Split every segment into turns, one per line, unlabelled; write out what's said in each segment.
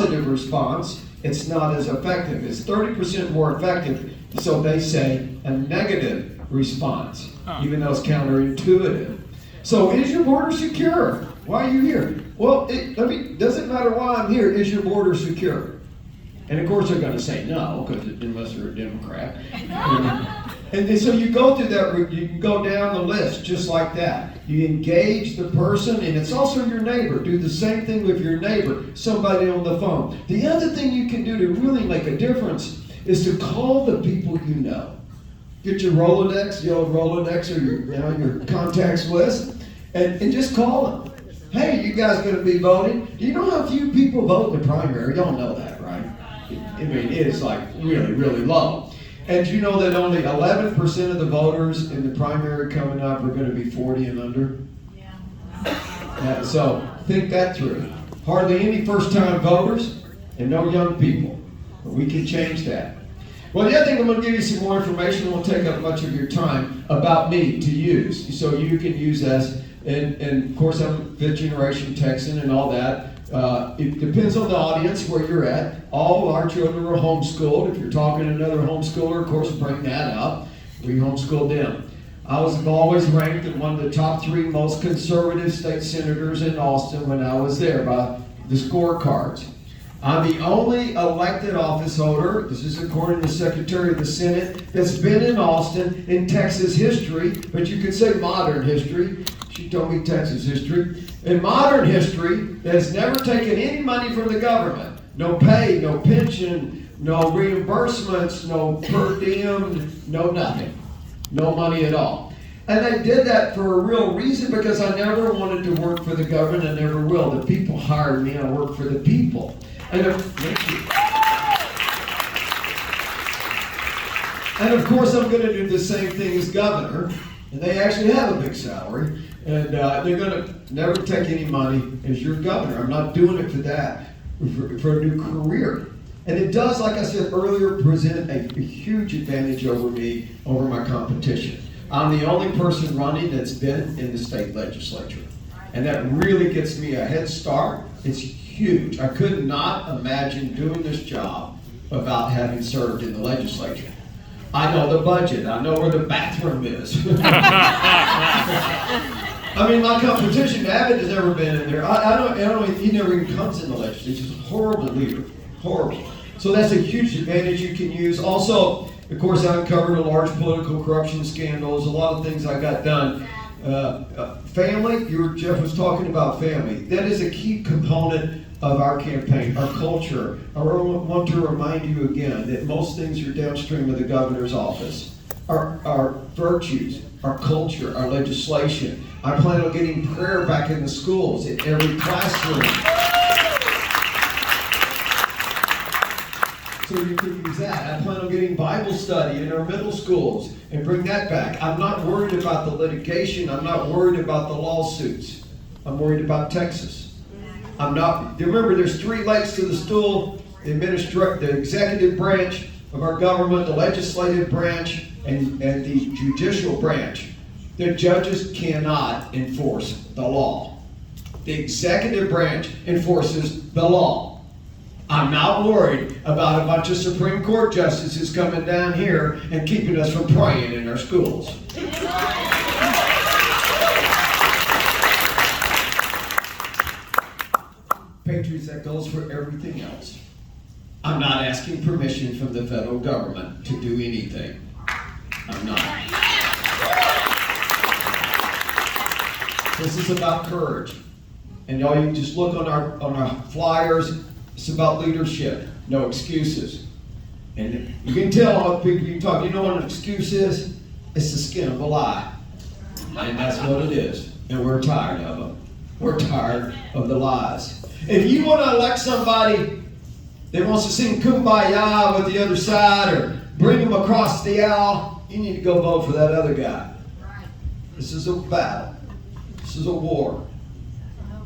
positive response, it's not as effective. It's 30% more effective, so they say a negative response, even though it's counterintuitive. So is your border secure? Why are you here? Well, doesn't matter why I'm here. Is your border secure? And of course they're going to say no, because unless they're a Democrat. And so you go through that, you can go down the list just like that. You engage the person, and it's also your neighbor. Do the same thing with your neighbor, somebody on the phone. The other thing you can do to really make a difference is to call the people you know. Get your Rolodex, the old Rolodex, or your contacts list, and just call them. Hey, you guys going to be voting? Do you know how few people vote in the primary? Y'all know that, right? I mean, it's like really, really low. And you know that only 11% of the voters in the primary coming up are going to be 40 and under? Yeah. So think that through. Hardly any first-time voters and no young people. But we can change that. Well, the other thing, I'm going to give you some more information. It won't take up much of your time about me to use. So you can use us. And of course, I'm fifth generation Texan and all that. It depends on the audience where you're at. All our children are homeschooled. If you're talking to another homeschooler, of course, bring that up. We homeschooled them. I was always ranked as one of the top 3 most conservative state senators in Austin when I was there by the scorecards. I'm the only elected office holder, this is according to the Secretary of the Senate, that's been in Austin in Texas history, but you could say modern history. She told me Texas history. In modern history, that has never taken any money from the government. No pay, no pension, no reimbursements, no per diem, no nothing. No money at all. And I did that for a real reason, because I never wanted to work for the government. I never will. The people hired me. I work for the people. And of course, I'm going to do the same thing as governor. And they actually have a big salary. And they're going to never take any money as your governor. I'm not doing it for that, for a new career. And it does, like I said earlier, present a huge advantage over me, over my competition. I'm the only person running that's been in the state legislature. And that really gets me a head start. It's huge. I could not imagine doing this job without having served in the legislature. I know the budget. I know where the bathroom is. I mean, my competition, Abbott has never been in there. He never even comes in the legislature. He's a horrible leader. Horrible. So that's a huge advantage you can use. Also, of course, I uncovered a large political corruption scandals, a lot of things I got done. Family, Jeff was talking about family. That is a key component of our campaign, our culture. I want to remind you again that most things are downstream of the governor's office. Our virtues, our culture, our legislation. I plan on getting prayer back in the schools, in every classroom. So you can use that. I plan on getting Bible study in our middle schools and bring that back. I'm not worried about the litigation. I'm not worried about the lawsuits. I'm worried about Texas. Remember, there's 3 legs to the stool: the executive branch of our government, the legislative branch, and the judicial branch. The judges cannot enforce the law. The executive branch enforces the law. I'm not worried about a bunch of Supreme Court justices coming down here and keeping us from praying in our schools. Patriots, that goes for everything else. I'm not asking permission from the federal government to do anything. I'm not. This is about courage. And y'all, you just look on our flyers. It's about leadership, no excuses. And you can tell how people you talk. You know what an excuse is? It's the skin of a lie. And that's what it is. And we're tired of them. We're tired of the lies. If you want to elect somebody that wants to sing Kumbaya with the other side or bring them across the aisle, you need to go vote for that other guy. This is a battle. This is a war.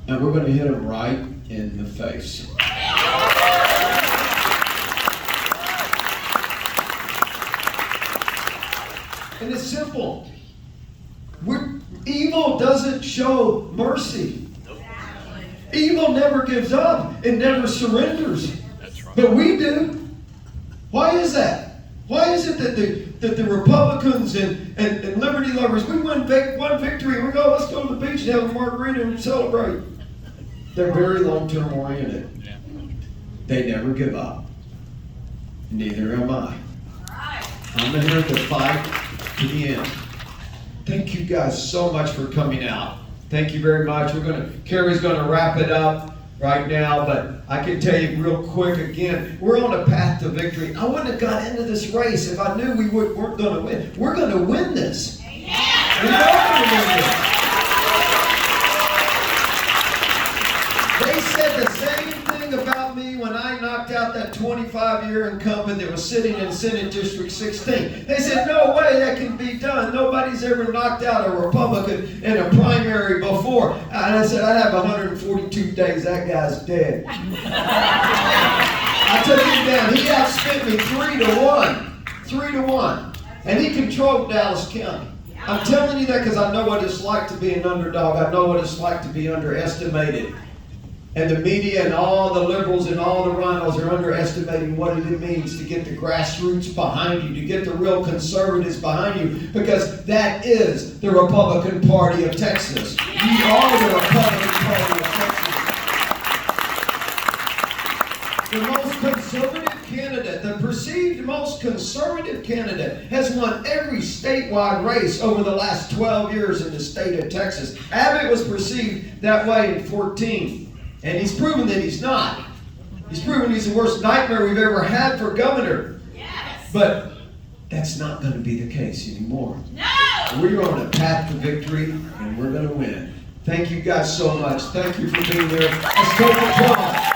And we're going to hit them right in the face. And it's simple. Evil doesn't show mercy. Evil evil never gives up. It never surrenders.
That's right.
But we do. Why is that? Why is it that the Republicans and liberty lovers, we win one victory and we go, let's go to the beach and have a margarita and celebrate? They're very long-term oriented.
Yeah.
They never give up. Neither am I. I'm in here to fight to the end. Thank you guys so much for coming out. Thank you very much. Carrie's gonna wrap it up right now, but I can tell you real quick again, we're on a path to victory. I wouldn't have got into this race if I knew we weren't gonna win. We're gonna win this. We are gonna win this. They said the same thing about me when I knocked out that 25-year incumbent that was sitting in Senate District 16. They said, no way that can be done. Nobody's ever knocked out a Republican in a primary before. And I said, I have 142 days. That guy's dead. I took him down. He outspent me 3-1. 3-1. And he controlled Dallas County. I'm telling you that because I know what it's like to be an underdog. I know what it's like to be underestimated. And the media and all the liberals and all the rhinos are underestimating what it means to get the grassroots behind you, to get the real conservatives behind you, because that is the Republican Party of Texas. You are the Republican Party of Texas. The most conservative candidate, the perceived most conservative candidate, has won every statewide race over the last 12 years in the state of Texas. Abbott was perceived that way in 2014. And he's proven that he's not. He's proven he's the worst nightmare we've ever had for governor.
Yes.
But that's not going to be the case anymore.
No.
We're on a path to victory, and we're going to win. Thank you guys so much. Thank you for being here. Let's take applause.